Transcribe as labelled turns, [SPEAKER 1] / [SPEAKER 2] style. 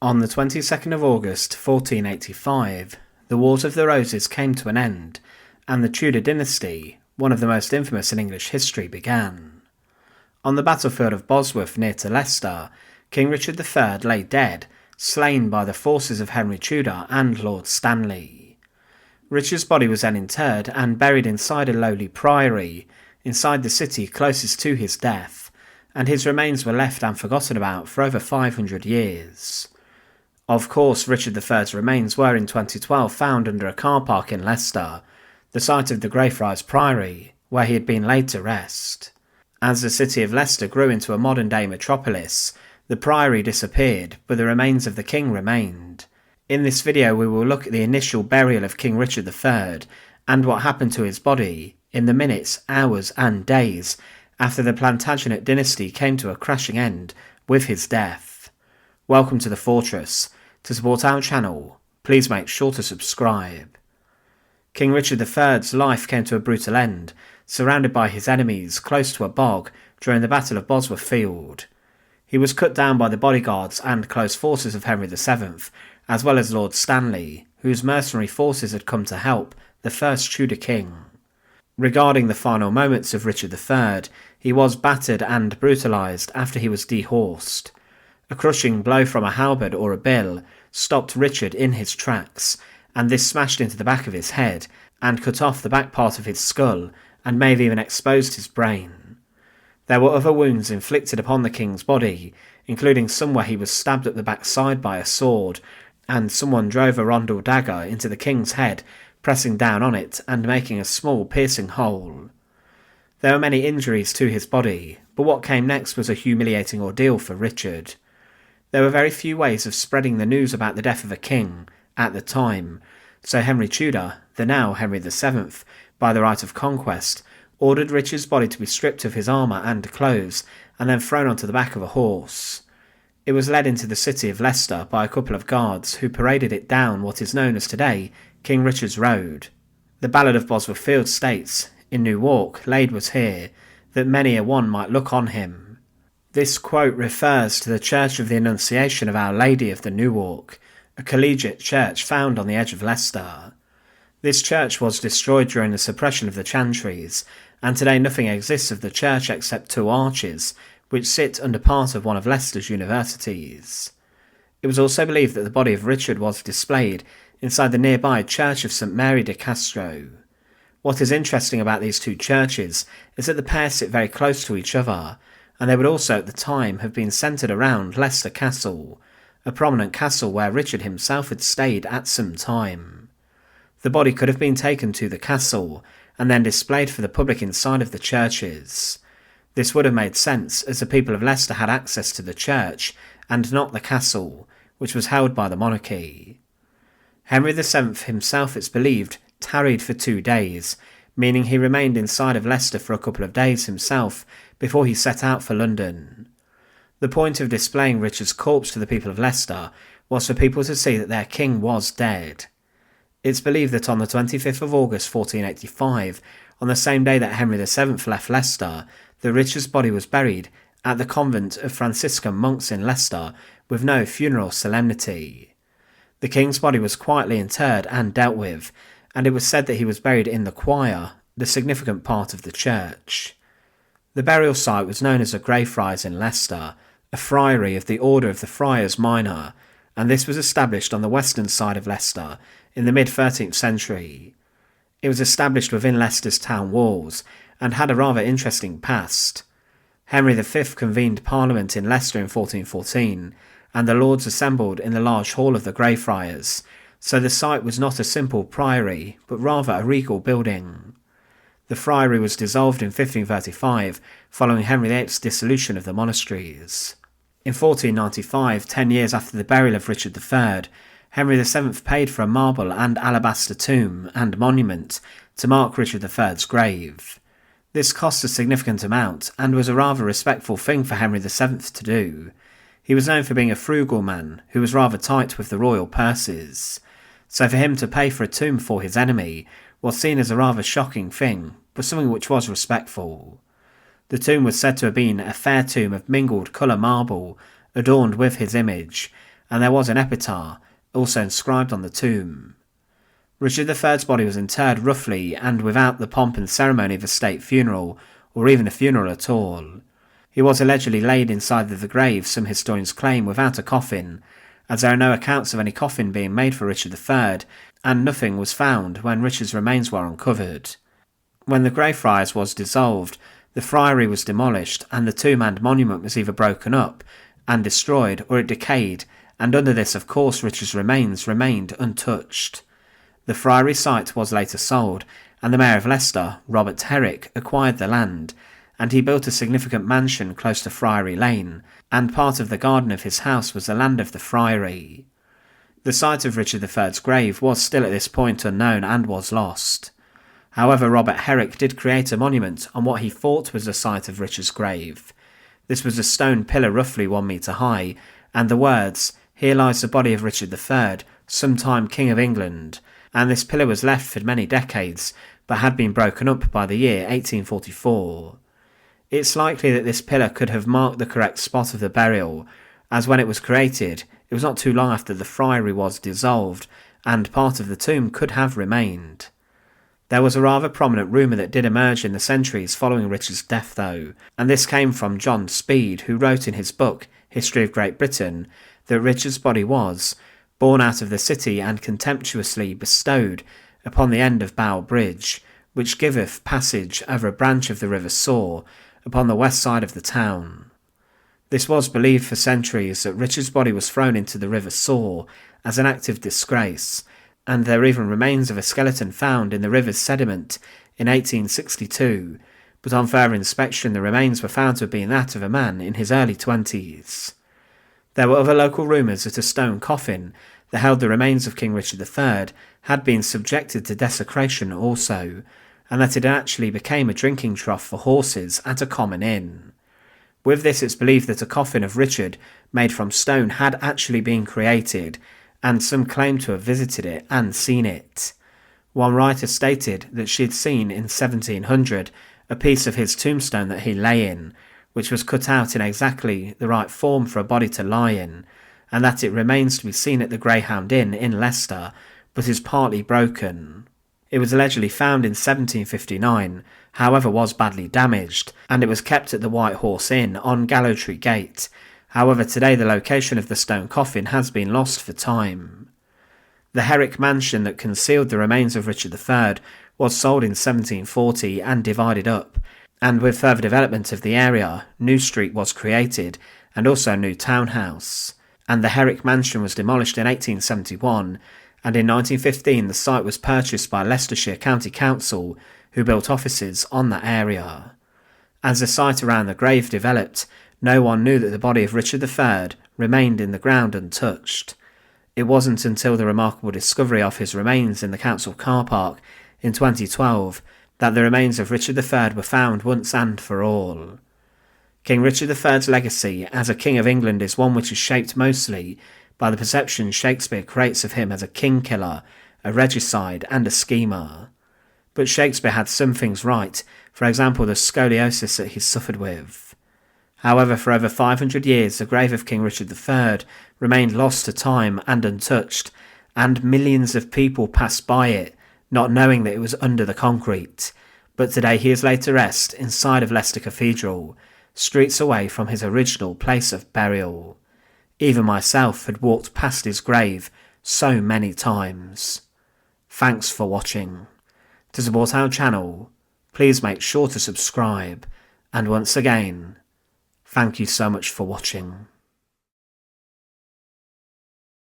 [SPEAKER 1] On the 22nd of August 1485, the Wars of the Roses came to an end, and the Tudor dynasty, one of the most infamous in English history, began. On the battlefield of Bosworth near to Leicester, King Richard III lay dead, slain by the forces of Henry Tudor and Lord Stanley. Richard's body was then interred and buried inside a lowly priory, inside the city closest to his death, and his remains were left and forgotten about for over 500 years. Of course, Richard III's remains were in 2012 found under a car park in Leicester, the site of the Greyfriars Priory, where he had been laid to rest. As the city of Leicester grew into a modern-day metropolis, the priory disappeared, but the remains of the king remained. In this video we will look at the initial burial of King Richard III and what happened to his body in the minutes, hours and days after the Plantagenet dynasty came to a crashing end with his death. Welcome to the Fortress. To support our channel, please make sure to subscribe. King Richard III's life came to a brutal end, surrounded by his enemies close to a bog during the Battle of Bosworth Field. He was cut down by the bodyguards and close forces of Henry VII, as well as Lord Stanley, whose mercenary forces had come to help the first Tudor king. Regarding the final moments of Richard III, he was battered and brutalised after he was dehorsed. A crushing blow from a halberd or a bill stopped Richard in his tracks, and this smashed into the back of his head and cut off the back part of his skull and may have even exposed his brain. There were other wounds inflicted upon the king's body, including some where he was stabbed up the backside by a sword, and someone drove a rondel dagger into the king's head, pressing down on it and making a small piercing hole. There were many injuries to his body, but what came next was a humiliating ordeal for Richard. There were very few ways of spreading the news about the death of a king at the time, so Henry Tudor, the now Henry VII, by the right of conquest, ordered Richard's body to be stripped of his armour and clothes and then thrown onto the back of a horse. It was led into the city of Leicester by a couple of guards who paraded it down what is known as today King Richard's Road. The Battle of Bosworth Field states, "In New Walk, laid was here, that many a one might look on him." This quote refers to the Church of the Annunciation of Our Lady of the New Walk, a collegiate church found on the edge of Leicester. This church was destroyed during the suppression of the chantries, and today nothing exists of the church except two arches, which sit under part of one of Leicester's universities. It was also believed that the body of Richard was displayed inside the nearby Church of St Mary de Castro. What is interesting about these two churches is that the pair sit very close to each other, and they would also at the time have been centred around Leicester Castle, a prominent castle where Richard himself had stayed at some time. The body could have been taken to the castle and then displayed for the public inside of the churches. This would have made sense as the people of Leicester had access to the church and not the castle, which was held by the monarchy. Henry VII himself, it's believed, tarried for 2 days, meaning he remained inside of Leicester for a couple of days himself before he set out for London. The point of displaying Richard's corpse to the people of Leicester was for people to see that their king was dead. It's believed that on the 25th of August 1485, on the same day that Henry VII left Leicester, that Richard's body was buried at the convent of Franciscan monks in Leicester with no funeral solemnity. The king's body was quietly interred and dealt with, and it was said that he was buried in the choir, the significant part of the church. The burial site was known as the Greyfriars in Leicester, a friary of the Order of the Friars Minor, and this was established on the western side of Leicester in the mid-13th century. It was established within Leicester's town walls and had a rather interesting past. Henry V convened Parliament in Leicester in 1414, and the Lords assembled in the large hall of the Greyfriars, so the site was not a simple priory, but rather a regal building. The friary was dissolved in 1535, following Henry VIII's dissolution of the monasteries. In 1495, 10 years after the burial of Richard III, Henry VII paid for a marble and alabaster tomb and monument to mark Richard III's grave. This cost a significant amount and was a rather respectful thing for Henry VII to do. He was known for being a frugal man who was rather tight with the royal purses, so for him to pay for a tomb for his enemy was seen as a rather shocking thing, but something which was respectful. The tomb was said to have been a fair tomb of mingled colour marble, adorned with his image, and there was an epitaph also inscribed on the tomb. Richard III's body was interred roughly and without the pomp and ceremony of a state funeral, or even a funeral at all. He was allegedly laid inside the grave, some historians claim, without a coffin, as there are no accounts of any coffin being made for Richard III, and nothing was found when Richard's remains were uncovered. When the Greyfriars was dissolved, the friary was demolished, and the tomb and monument was either broken up and destroyed, or it decayed, and under this, of course, Richard's remains remained untouched. The friary site was later sold, and the Mayor of Leicester, Robert Herrick, acquired the land, and he built a significant mansion close to Friary Lane, and part of the garden of his house was the land of the friary. The site of Richard III's grave was still at this point unknown and was lost. However, Robert Herrick did create a monument on what he thought was the site of Richard's grave. This was a stone pillar roughly 1 metre high, and the words, "Here lies the body of Richard III, sometime King of England," and this pillar was left for many decades, but had been broken up by the year 1844. It's likely that this pillar could have marked the correct spot of the burial, as when it was created, it was not too long after the friary was dissolved, and part of the tomb could have remained. There was a rather prominent rumour that did emerge in the centuries following Richard's death though, and this came from John Speed, who wrote in his book, History of Great Britain, that Richard's body was borne out of the city and contemptuously bestowed upon the end of Bow Bridge, which giveth passage over a branch of the river Soar, upon the west side of the town. This was believed for centuries that Richard's body was thrown into the river Soar as an act of disgrace, and there even remains of a skeleton found in the river's sediment in 1862, but on further inspection the remains were found to have been that of a man in his early 20s. There were other local rumours that a stone coffin that held the remains of King Richard III had been subjected to desecration also, and that it actually became a drinking trough for horses at a common inn. With this, it's believed that a coffin of Richard made from stone had actually been created, and some claim to have visited it and seen it. One writer stated that she had seen in 1700 a piece of his tombstone that he lay in, which was cut out in exactly the right form for a body to lie in, and that it remains to be seen at the Greyhound Inn in Leicester, but is partly broken. It was allegedly found in 1759, however was badly damaged, and it was kept at the White Horse Inn on Gallowtree Gate. However, today the location of the stone coffin has been lost for time. The Herrick mansion that concealed the remains of Richard III was sold in 1740 and divided up, and with further development of the area, New Street was created, and also a new townhouse. And the Herrick mansion was demolished in 1871, and in 1915 the site was purchased by Leicestershire County Council, who built offices on that area. As the site around the grave developed, no one knew that the body of Richard III remained in the ground untouched. It wasn't until the remarkable discovery of his remains in the council car park in 2012 that the remains of Richard III were found once and for all. King Richard III's legacy as a King of England is one which is shaped mostly by the perception Shakespeare creates of him as a king-killer, a regicide and a schemer. But Shakespeare had some things right, for example the scoliosis that he suffered with. However, for over 500 years the grave of King Richard III remained lost to time and untouched, and millions of people passed by it, not knowing that it was under the concrete. But today he is laid to rest inside of Leicester Cathedral, streets away from his original place of burial. Even myself had walked past his grave so many times. Thanks for watching. To support our channel, please make sure to subscribe, and once again, thank you so much for watching.